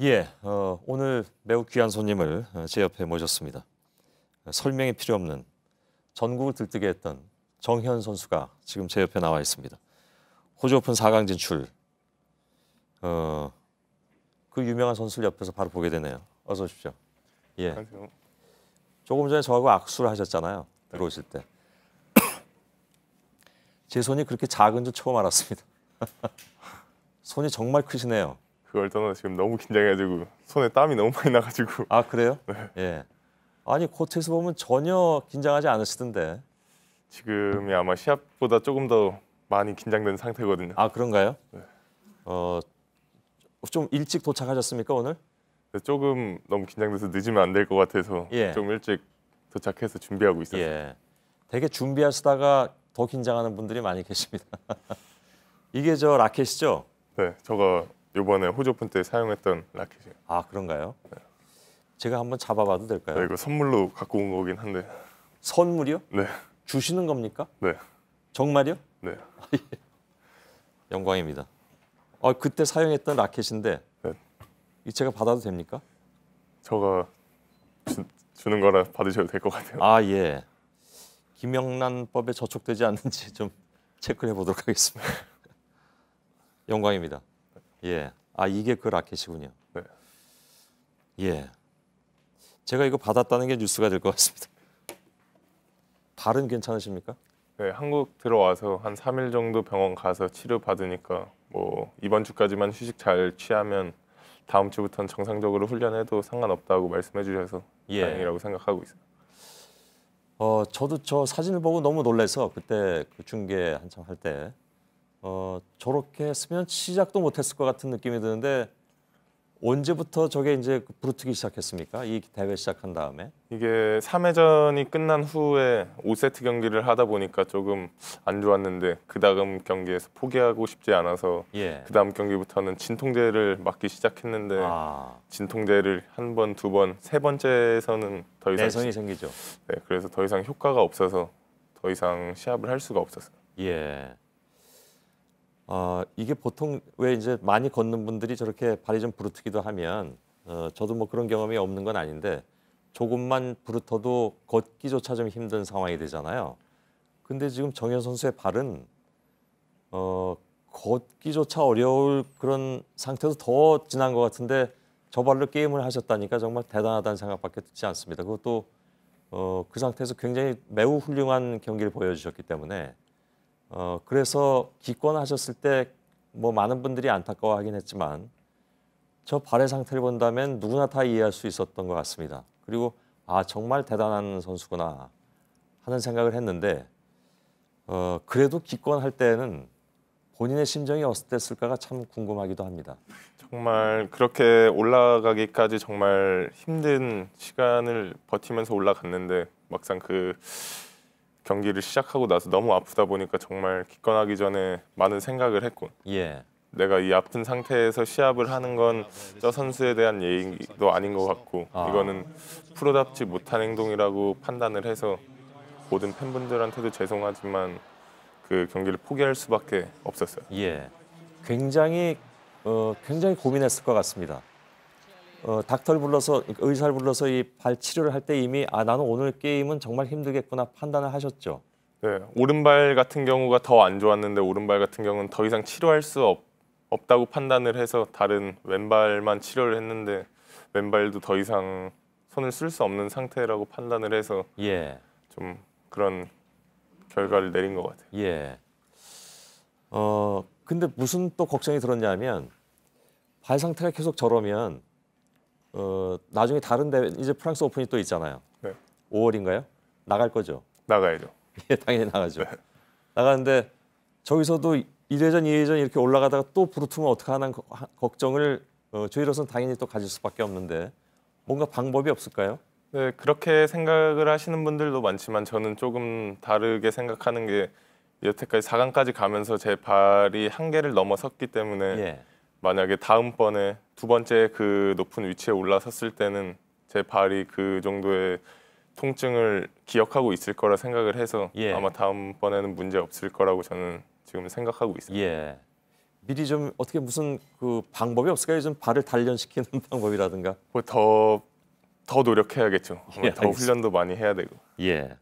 예, 오늘 매우 귀한 손님을 제 옆에 모셨습니다. 설명이 필요 없는 전국을 들뜨게 했던 정현 선수가 지금 제 옆에 나와 있습니다. 호주 오픈 4강 진출. 그 유명한 선수를 옆에서 바로 보게 되네요. 어서 오십시오. 예. 안녕하세요. 조금 전에 저하고 악수를 하셨잖아요. 들어오실 때. 제 손이 그렇게 작은 줄 처음 알았습니다. 손이 정말 크시네요. 그걸 떠나 지금 너무 긴장해가지고 손에 땀이 너무 많이 나가지고. 아, 그래요? 네. 예. 아니, 코트에서 보면 전혀 긴장하지 않으시던데. 지금이 아마 시합보다 조금 더 많이 긴장된 상태거든요. 아, 그런가요? 네. 좀 일찍 도착하셨습니까, 오늘? 조금 너무 긴장돼서 늦으면 안 될 것 같아서 예. 좀 일찍 도착해서 준비하고 있었어요. 예. 되게 준비하시다가 더 긴장하는 분들이 많이 계십니다. 이게 저 라켓이죠? 네, 저가 이번에 호주 오픈 때 사용했던 라켓이에요. 아, 그런가요? 제가 한번 잡아봐도 될까요? 네, 이거 선물로 갖고 온 거긴 한데. 선물이요? 네, 주시는 겁니까? 네, 정말요? 네. 영광입니다. 그때 사용했던 라켓인데 네. 이 제가 받아도 됩니까? 저가 주는 거라 받으셔도 될 것 같아요. 아, 예. 김영란법에 저촉되지 않는지 좀 체크를 해보도록 하겠습니다. 영광입니다. 예. 아, 이게 그 라켓이군요. 네. 예. 제가 이거 받았다는 게 뉴스가 될 것 같습니다. 발은 괜찮으십니까? 네, 한국 들어와서 한 3일 정도 병원 가서 치료 받으니까 뭐 이번 주까지만 휴식 잘 취하면 다음 주부터는 정상적으로 훈련해도 상관없다고 말씀해 주셔서 예. 다행이라고 생각하고 있어요. 저도 저 사진을 보고 너무 놀라서 그때 그 중계 한참 할 때 저렇게 했으면 시작도 못했을 것 같은 느낌이 드는데 언제부터 저게 이제 부르트기 시작했습니까? 이 대회 시작한 다음에? 이게 3회전이 끝난 후에 5세트 경기를 하다 보니까 조금 안 좋았는데 그 다음 경기에서 포기하고 싶지 않아서 예. 그 다음 경기부터는 진통제를 맞기 시작했는데 진통제를 한 번, 두 번, 세 번째에서는 더 이상 내성이 생기죠. 네, 그래서 더 이상 효과가 없어서 더 이상 시합을 할 수가 없었어요. 예. 이게 보통 왜 이제 많이 걷는 분들이 저렇게 발이 좀 부르트기도 하면 저도 뭐 그런 경험이 없는 건 아닌데 조금만 부르터도 걷기조차 좀 힘든 상황이 되잖아요. 근데 지금 정현 선수의 발은 걷기조차 어려울 그런 상태도 더 지난 것 같은데 저 발로 게임을 하셨다니까 정말 대단하다는 생각밖에 듣지 않습니다. 그것도 그 상태에서 굉장히 매우 훌륭한 경기를 보여주셨기 때문에 그래서 기권하셨을 때 뭐 많은 분들이 안타까워하긴 했지만 저 발의 상태를 본다면 누구나 다 이해할 수 있었던 것 같습니다. 그리고 정말 대단한 선수구나 하는 생각을 했는데 그래도 기권할 때는 본인의 심정이 어땠을까가 참 궁금하기도 합니다. 정말 그렇게 올라가기까지 정말 힘든 시간을 버티면서 올라갔는데 막상 그 경기를 시작하고 나서 너무 아프다 보니까 정말 기권하기 전에 많은 생각을 했고 예. 내가 이 아픈 상태에서 시합을 하는 건 저 선수에 대한 예의도 아닌 것 같고 이거는 프로답지 못한 행동이라고 판단을 해서 모든 팬분들한테도 죄송하지만 그 경기를 포기할 수밖에 없었어요. 예. 굉장히 고민했을 것 같습니다. 닥터를 불러서 의사를 불러서 이 발 치료를 할 때 이미 나는 오늘 게임은 정말 힘들겠구나 판단을 하셨죠. 네, 오른발 같은 경우가 더 안 좋았는데 오른발 같은 경우는 더 이상 치료할 수 없다고 판단을 해서 다른 왼발만 치료를 했는데 왼발도 더 이상 손을 쓸 수 없는 상태라고 판단을 해서 예. 좀 그런 결과를 내린 것 같아요. 예. 근데 무슨 또 걱정이 들었냐면 발 상태가 계속 저러면 나중에 다른 대회 이제 프랑스 오픈이 또 있잖아요. 네. 5월인가요? 나갈 거죠. 나가야죠. 예, 당연히 나가죠. 나가는데 저기서도 1회전, 2회전 이렇게 올라가다가 또 부르트면 어떡하나 걱정을 저희로서는 당연히 또 가질 수밖에 없는데 뭔가 방법이 없을까요? 네, 그렇게 생각을 하시는 분들도 많지만 저는 조금 다르게 생각하는 게 여태까지 4강까지 가면서 제 발이 한계를 넘어섰기 때문에 예. 만약에 다음번에 두 번째 그 높은 위치에 올라섰을 때는 제 발이 그 정도의 통증을 기억하고 있을 거라 생각을 해서 예. 아마 다음번에는 문제 없을 거라고 저는 지금 생각하고 있습니다. 예. 미리 좀 어떻게 무슨 그 방법이 없을까요? 좀 발을 단련시키는 방법이라든가. 뭐 더 노력해야겠죠. 예, 더 알겠습니다. 훈련도 많이 해야 되고. 예.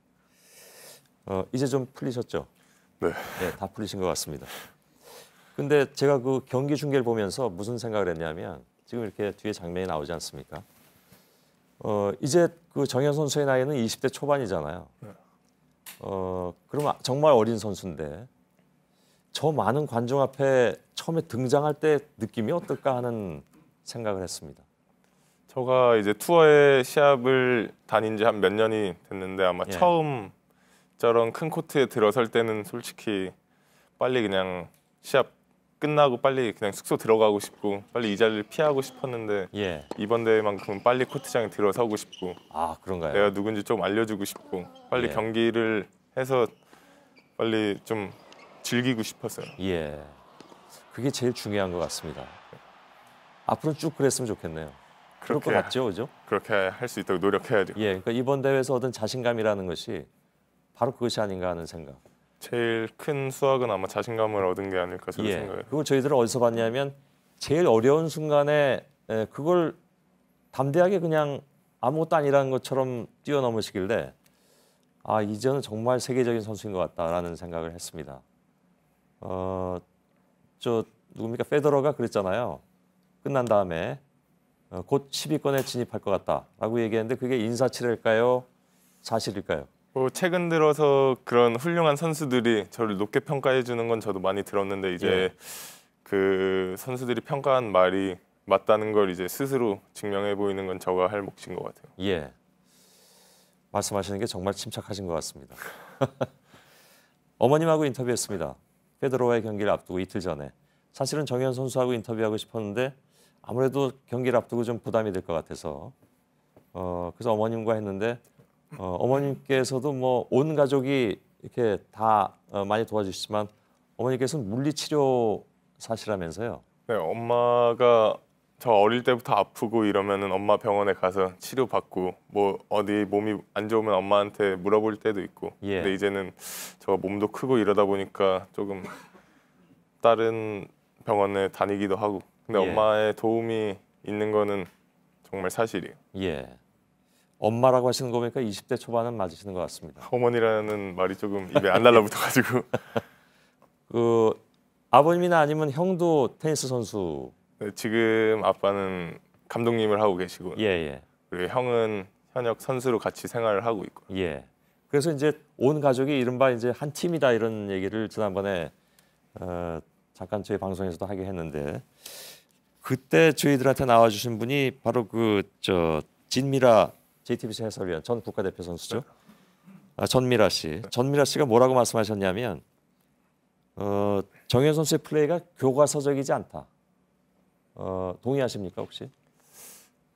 이제 좀 풀리셨죠? 네. 네, 다 풀리신 것 같습니다. 근데 제가 그 경기 중계를 보면서 무슨 생각을 했냐면 지금 이렇게 뒤에 장면이 나오지 않습니까? 이제 그 정현 선수의 나이는 20대 초반이잖아요. 그러면 정말 어린 선수인데 저 많은 관중 앞에 처음에 등장할 때 느낌이 어떨까 하는 생각을 했습니다. 제가 이제 투어의 시합을 다닌 지 한 몇 년이 됐는데 아마 예. 처음 저런 큰 코트에 들어설 때는 솔직히 빨리 그냥 시합 끝나고 빨리 그냥 숙소 들어가고 싶고 빨리 이 자리를 피하고 싶었는데 예. 이번 대회만큼은 빨리 코트장에 들어서고 싶고 아, 그런가요? 내가 누군지 좀 알려주고 싶고 빨리 예. 경기를 해서 빨리 좀 즐기고 싶었어요. 예. 그게 제일 중요한 것 같습니다. 앞으로 쭉 그랬으면 좋겠네요. 그럴 것 같죠, 그죠? 그렇게 할 수 있도록 노력해야죠. 예, 그러니까 이번 대회에서 얻은 자신감이라는 것이 바로 그것이 아닌가 하는 생각. 제일 큰 수확은 아마 자신감을 얻은 게 아닐까 저는 예, 생각해요. 그걸 저희들은 어디서 봤냐면 제일 어려운 순간에 그걸 담대하게 그냥 아무것도 아니라는 것처럼 뛰어넘으시길래 아, 이제는 정말 세계적인 선수인 것 같다라는 생각을 했습니다. 저 누굽니까? 페더러가 그랬잖아요. 끝난 다음에 곧 10위권에 진입할 것 같다라고 얘기했는데 그게 인사치레일까요? 사실일까요? 뭐 최근 들어서 그런 훌륭한 선수들이 저를 높게 평가해 주는 건 저도 많이 들었는데 이제 예. 그 선수들이 평가한 말이 맞다는 걸 이제 스스로 증명해 보이는 건 저가 할 몫인 것 같아요. 예. 말씀하시는 게 정말 침착하신 것 같습니다. 어머님하고 인터뷰했습니다. 페드로와의 경기를 앞두고 이틀 전에. 사실은 정현 선수하고 인터뷰하고 싶었는데 아무래도 경기를 앞두고 좀 부담이 될 것 같아서 그래서 어머님과 했는데 어머님께서도 뭐 온 가족이 이렇게 다 많이 도와주시지만 어머니께서는 물리치료 사시라면서요. 네, 엄마가 저 어릴 때부터 아프고 이러면은 엄마 병원에 가서 치료 받고 뭐 어디 몸이 안 좋으면 엄마한테 물어볼 때도 있고. 예. 근데 이제는 저 몸도 크고 이러다 보니까 조금 다른 병원에 다니기도 하고. 근데 예. 엄마의 도움이 있는 거는 정말 사실이에요. 예. 엄마라고 하시는 거 보니까 20대 초반은 맞으시는 것 같습니다. 어머니라는 말이 조금 입에 안 달라붙어가지고. 그 아버님이나 아니면 형도 테니스 선수. 네, 지금 아빠는 감독님을 하고 계시고 예, 예. 그리고 형은 현역 선수로 같이 생활을 하고 있고. 예. 그래서 이제 온 가족이 이른바 이제 한 팀이다 이런 얘기를 지난번에 잠깐 저희 방송에서도 하게 했는데 그때 저희들한테 나와주신 분이 바로 그 진미라 JTBC 해설위원 전 국가대표 선수죠. 전미라 씨. 전미라 씨가 뭐라고 말씀하셨냐면 정현 선수의 플레이가 교과서적이지 않다. 동의하십니까 혹시?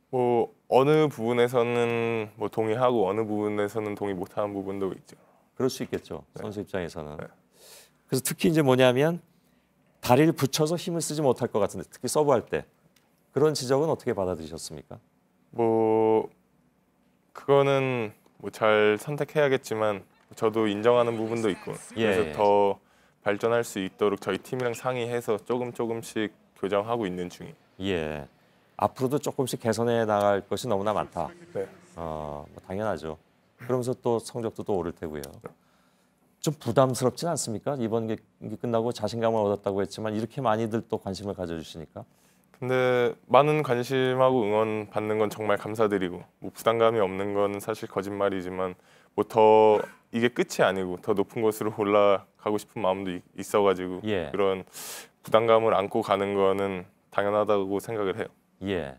뭐 어느 부분에서는 뭐 동의하고 어느 부분에서는 동의 못하는 부분도 있죠. 그럴 수 있겠죠. 네. 선수 입장에서는. 네. 그래서 특히 이제 뭐냐면 다리를 붙여서 힘을 쓰지 못할 것 같은데 특히 서브할 때 그런 지적은 어떻게 받아들이셨습니까? 뭐 그거는 뭐 잘 선택해야겠지만 저도 인정하는 부분도 있고 그래서 예. 더 발전할 수 있도록 저희 팀이랑 상의해서 조금씩 교정하고 있는 중이에요. 예. 앞으로도 조금씩 개선해 나갈 것이 너무나 많다. 네. 뭐 당연하죠. 그러면서 또 성적도 또 오를 테고요. 좀 부담스럽진 않습니까? 이번 경기 끝나고 자신감을 얻었다고 했지만 이렇게 많이들 또 관심을 가져주시니까. 근데 많은 관심하고 응원 받는 건 정말 감사드리고 뭐 부담감이 없는 건 사실 거짓말이지만 뭐 더 이게 끝이 아니고 더 높은 곳으로 올라가고 싶은 마음도 있어가지고 예. 그런 부담감을 안고 가는 거는 당연하다고 생각을 해요. 예.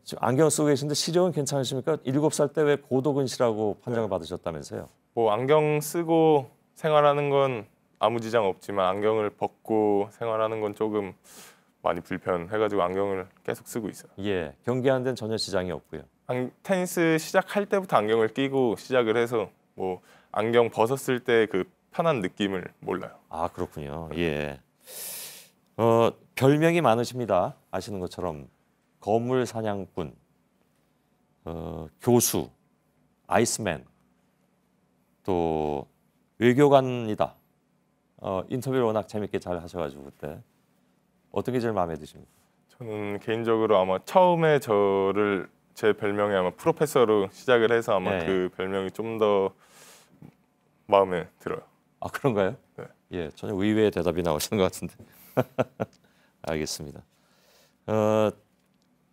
지금 안경 쓰고 계신데 시력은 괜찮으십니까? 7살 때 왜 고도근시라고 판정을 받으셨다면서요? 뭐 안경 쓰고 생활하는 건 아무 지장 없지만 안경을 벗고 생활하는 건 조금 많이 불편해가지고 안경을 계속 쓰고 있어요. 예. 경기하는 데는 전혀 지장이 없고요. 테니스 시작할 때부터 안경을 끼고 시작을 해서 뭐 안경 벗었을 때 그 편한 느낌을 몰라요. 아, 그렇군요. 예. 별명이 많으십니다. 아시는 것처럼 거물 사냥꾼, 교수, 아이스맨, 또 외교관이다. 인터뷰를 워낙 재밌게 잘 하셔가지고 그때 어떤 게 제일 마음에 드십니까? 저는 개인적으로 아마 처음에 제 별명이 아마 프로페서로 시작을 해서 아마 네. 그 별명이 좀 더 마음에 들어요. 아 그런가요? 네. 예, 전혀 의외의 대답이 나오시는 것 같은데. 알겠습니다.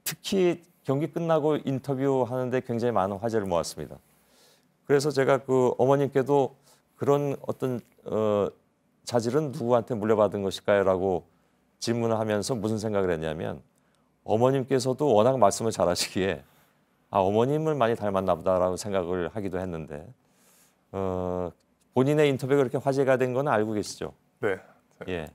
특히 경기 끝나고 인터뷰하는데 굉장히 많은 화제를 모았습니다. 그래서 제가 그 어머님께도 그런 어떤 자질은 누구한테 물려받은 것일까요?라고 질문을 하면서 무슨 생각을 했냐면 어머님께서도 워낙 말씀을 잘하시기에 어머님을 많이 닮았나 보다라고 생각을 하기도 했는데 본인의 인터뷰가 그렇게 화제가 된 건 알고 계시죠? 네. 예.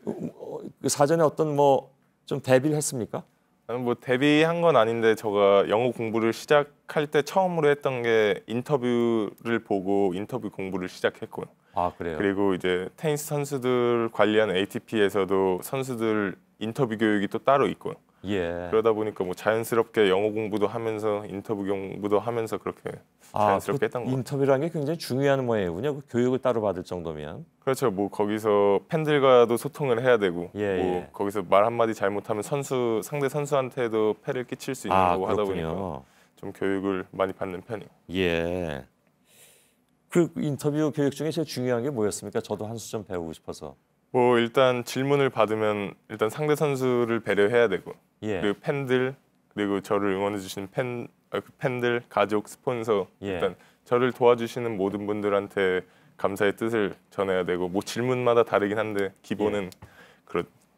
그 사전에 어떤 뭐 좀 대비를 했습니까? 나는 뭐 데뷔한 건 아닌데 제가 영어 공부를 시작할 때 처음으로 했던 게 인터뷰를 보고 인터뷰 공부를 시작했고요. 아 그래요? 그리고 이제 테니스 선수들 관리하는 ATP에서도 선수들 인터뷰 교육이 또 따로 있고요. 예. 그러다 보니까 뭐 자연스럽게 영어 공부도 하면서 인터뷰 공부도 하면서 그렇게 자연스럽게 했던 거. 인터뷰라는 게 굉장히 중요한 모양이군요. 그 교육을 따로 받을 정도면. 그렇죠. 뭐 거기서 팬들과도 소통을 해야 되고, 예, 뭐 예. 거기서 말 한마디 잘못하면 상대 선수한테도 패를 끼칠 수 있는 거고 하다 보니까 그렇군요. 좀 교육을 많이 받는 편이에요. 예. 그 인터뷰 교육 중에 제일 중요한 게 뭐였습니까? 저도 한 수 좀 배우고 싶어서. 뭐 일단 질문을 받으면 일단 상대 선수를 배려해야 되고, 예. 그리고 팬들 그리고 저를 응원해 주시는 팬들, 가족, 스폰서 예. 일단 저를 도와주시는 모든 분들한테 감사의 뜻을 전해야 되고, 뭐 질문마다 다르긴 한데 기본은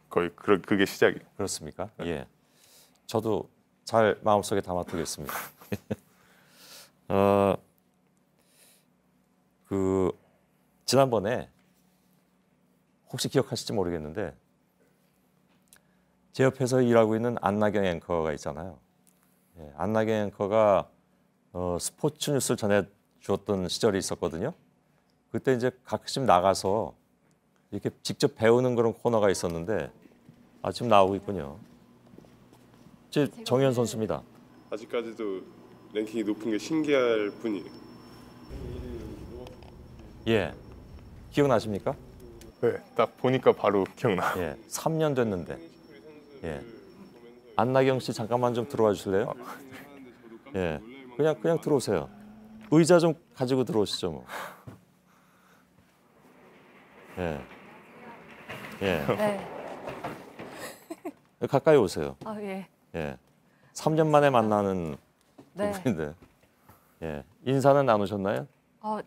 그게 시작이에요. 그렇습니까? 예. 저도 잘 마음속에 담아두겠습니다. 그 지난번에 혹시 기억하실지 모르겠는데 제 옆에서 일하고 있는 안나경 앵커가 있잖아요. 예, 안나경 앵커가 스포츠 뉴스를 전해 주었던 시절이 있었거든요. 그때 이제 가끔씩 나가서 이렇게 직접 배우는 그런 코너가 있었는데 지금 나오고 있군요. 정현 선수입니다. 아직까지도 랭킹이 높은 게 신기할 뿐이에요. 예, 기억나십니까? 네, 딱 보니까 바로 기억나. 예, 3년 됐는데. 예, 안나경 씨 잠깐만 좀 들어와 주실래요? 예, 그냥 들어오세요. 의자 좀 가지고 들어오시죠 뭐. 예, 예, 네. 가까이 오세요. 예. 예, 3년 만에 만나는 네. 두 분인데. 예, 인사는 나누셨나요?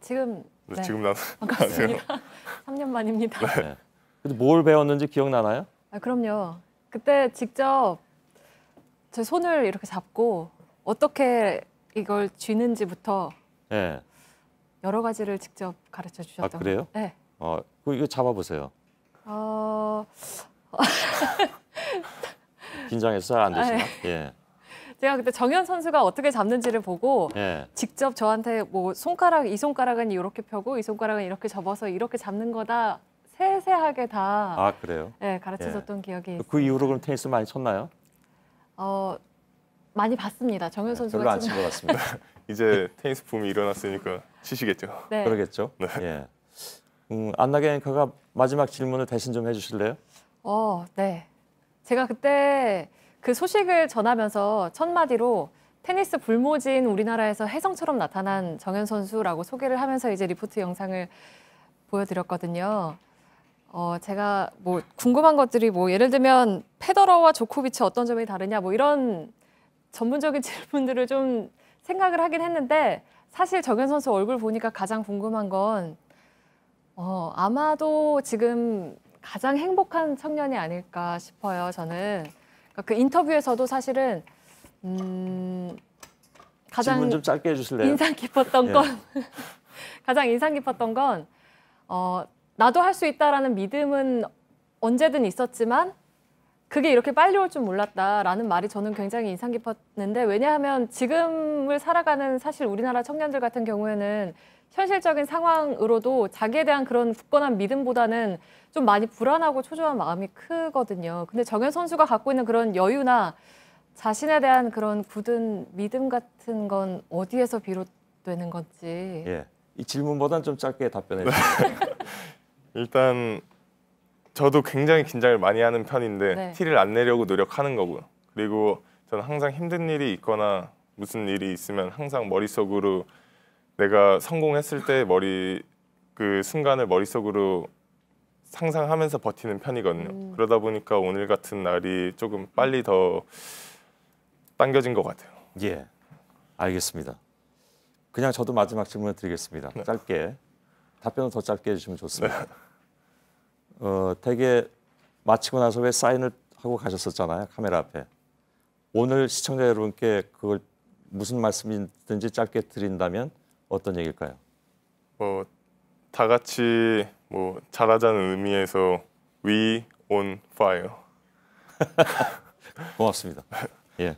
지금 네, 네. 지금 나 반갑습니다. 3년 만입니다. 네. 근데 뭘 배웠는지 기억나나요? 그럼요. 그때 직접 제 손을 이렇게 잡고 어떻게 이걸 쥐는지부터 예. 여러 가지를 직접 가르쳐 주셨던 그래요? 네. 이거 잡아보세요. 긴장해서 잘 안 되시나? 예. 제가 그때 정현 선수가 어떻게 잡는지를 보고 예. 직접 저한테 뭐 이 손가락은 이렇게 펴고 이 손가락은 이렇게 접어서 이렇게 잡는 거다 세세하게 다 그래요? 가르쳐줬던 기억이 있어요. 그 이후로 그럼 테니스 많이 쳤나요? 많이 봤습니다. 정현 선수가 별로 안 치는 친 것 같습니다. 이제 테니스 붐이 일어났으니까 치시겠죠. 네. 그러겠죠? 네. 예. 안나경 앵커가 마지막 질문을 대신 좀 해주실래요? 네. 제가 그때 그 소식을 전하면서 첫 마디로 테니스 불모지인 우리나라에서 혜성처럼 나타난 정현 선수라고 소개를 하면서 이제 리포트 영상을 보여드렸거든요. 제가 뭐 궁금한 것들이 뭐 예를 들면 페더러와 조코비치 어떤 점이 다르냐 뭐 이런 전문적인 질문들을 좀 생각을 하긴 했는데 사실 정현 선수 얼굴 보니까 가장 궁금한 건 아마도 지금 가장 행복한 청년이 아닐까 싶어요. 저는 그러니까 그 인터뷰에서도 사실은 가장 질문 좀 짧게 해주실래요? 인상 깊었던 예. 건 가장 인상 깊었던 건 나도 할 수 있다라는 믿음은 언제든 있었지만 그게 이렇게 빨리 올 줄 몰랐다라는 말이 저는 굉장히 인상 깊었는데 왜냐하면 지금을 살아가는 사실 우리나라 청년들 같은 경우에는 현실적인 상황으로도 자기에 대한 그런 굳건한 믿음보다는 좀 많이 불안하고 초조한 마음이 크거든요. 근데 정현 선수가 갖고 있는 그런 여유나 자신에 대한 그런 굳은 믿음 같은 건 어디에서 비롯되는 건지. 예. 이 질문보다는 좀 짧게 답변해 주세요. 일단 저도 굉장히 긴장을 많이 하는 편인데 네. 티를 안 내려고 노력하는 거고요. 그리고 저는 항상 힘든 일이 있거나 무슨 일이 있으면 항상 머릿속으로 내가 성공했을 때 그 순간을 머릿속으로 상상하면서 버티는 편이거든요. 그러다 보니까 오늘 같은 날이 조금 빨리 더 당겨진 것 같아요. 예, 알겠습니다. 그냥 저도 마지막 질문을 드리겠습니다. 짧게 답변은 더 짧게 해주시면 좋습니다. 되게 마치고 나서 왜 사인을 하고 가셨었잖아요, 카메라 앞에. 오늘 시청자 여러분께 그걸 무슨 말씀이든지 짧게 드린다면 어떤 얘기일까요? 다 같이 잘하자는 의미에서 We on fire. 고맙습니다. 예.